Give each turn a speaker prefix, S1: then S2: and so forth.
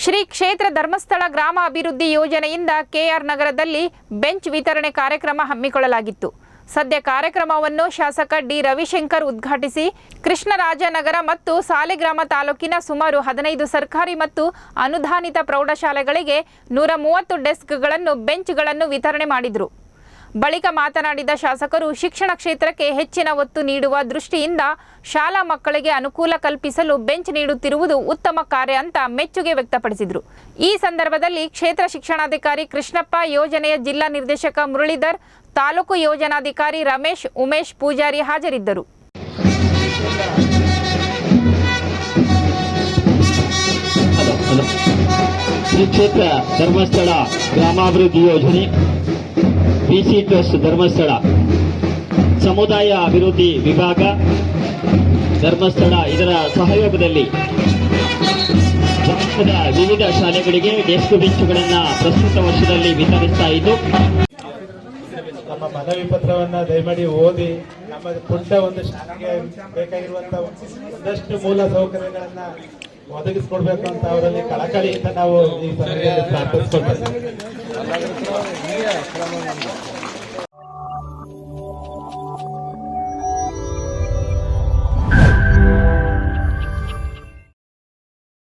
S1: ಶ್ರೀ ಕ್ಷೇತ್ರ ಧರ್ಮಸ್ಥಳ ಗ್ರಾಮ ಅಭಿವೃದ್ಧಿ ಯೋಜನೆಯಿಂದ ಕೆಆರ್ ನಗರದಲ್ಲಿ ಬೆಂಚ್ ವಿತರಣೆ ಕಾರ್ಯಕ್ರಮ ಹಮ್ಮಿಕೊಳ್ಳಲಾಗಿತ್ತು. ಸದ್ಯ ಕಾರ್ಯಕ್ರಮವನ್ನು ಶಾಸಕ ಡಿ ರವಿಶಂಕರ್ ಉದ್ಘಾಟಿಸಿ ಕೃಷ್ಣರಾಜನಗರ ಮತ್ತು ಸಾಲಿಗ್ರಾಮ ತಾಲೂಕಿನ ಸುಮಾರು 15 ಸರ್ಕಾರಿ ಮತ್ತು ಅನುದಾನಿತ ಪ್ರೌಢಶಾಲೆಗಳಿಗೆ 130 ಡೆಸ್ಕ್ಗಳನ್ನು ಬೆಂಚ್ಗಳನ್ನು ವಿತರಣೆ ಮಾಡಿದರು. ಬಳಿಕ ಮಾತನಾಡಿದ ಶಾಸಕರು ಶಿಕ್ಷಣ ಕ್ಷೇತ್ರಕ್ಕೆ ಹೆಚ್ಚಿನ ಒತ್ತು ನೀಡುವ ದೃಷ್ಟಿಯಿಂದ ಶಾಲಾ ಮಕ್ಕಳಿಗೆ ಅನುಕೂಲ ಕಲ್ಪಿಸಲು ಬೆಂಚ್ ನೀಡುತ್ತಿರುವುದು ಉತ್ತಮ ಕಾರ್ಯ ಅಂತ ಮೆಚ್ಚುಗೆ ವ್ಯಕ್ತಪಡಿಸಿದರು. ಈ ಸಂದರ್ಭದಲ್ಲಿ ಕ್ಷೇತ್ರ ಶಿಕ್ಷಣಾಧಿಕಾರಿ ಕೃಷ್ಣಪ್ಪ, ಯೋಜನೆಯ ಜಿಲ್ಲಾ ನಿರ್ದೇಶಕ ಮುರಳೀಧರ್, ತಾಲೂಕು ಯೋಜನಾಧಿಕಾರಿ ರಮೇಶ್, ಉಮೇಶ್ ಪೂಜಾರಿ ಹಾಜರಿದ್ದರು.
S2: ಶ್ರೀ ಕ್ಷೇತ್ರ ಧರ್ಮಸ್ಥಳ ಗ್ರಾಮಾಭಿವೃದ್ಧಿ ಯೋಜನೆ, ಬಿಸಿ ಟ್ರಸ್ಟ್ ಧರ್ಮಸ್ಥಳ, ಸಮುದಾಯ ಅಭಿವೃದ್ಧಿ ವಿಭಾಗ ಧರ್ಮಸ್ಥಳ ಇದರ ಸಹಯೋಗದಲ್ಲಿ ರಾಜ್ಯದ ವಿವಿಧ ಶಾಲೆಗಳಿಗೆ ಡೆಸ್ಕ್ ಬೆಂಚುಗಳನ್ನು ಪ್ರಸ್ತುತ ವರ್ಷದಲ್ಲಿ ವಿತರಿಸ್ತಾ ಇದ್ದು,
S3: ನಮ್ಮ ಮನವಿ ಪತ್ರವನ್ನ ದಯಮಾಡಿ ಓದಿ ನಮ್ಮ ಪುಟ್ಟ ಒಂದು ಶಾಲೆಗೆ ಬೇಕಾಗಿರುವಂತಹ ಒಂದಷ್ಟು ಮೂಲ ಸೌಕರ್ಯಗಳನ್ನ ಒದಗಿಸಿಕೊಡ್ಬೇಕು ಅಂತ ಅವರಲ್ಲಿ ಕಳಕಳಿಯಿಂದ ನಾವು ಈ ಸಂದರ್ಭದಲ್ಲಿ ಪ್ರಾರ್ಥಿಸ್ಕೊಳ್ತೇವೆ.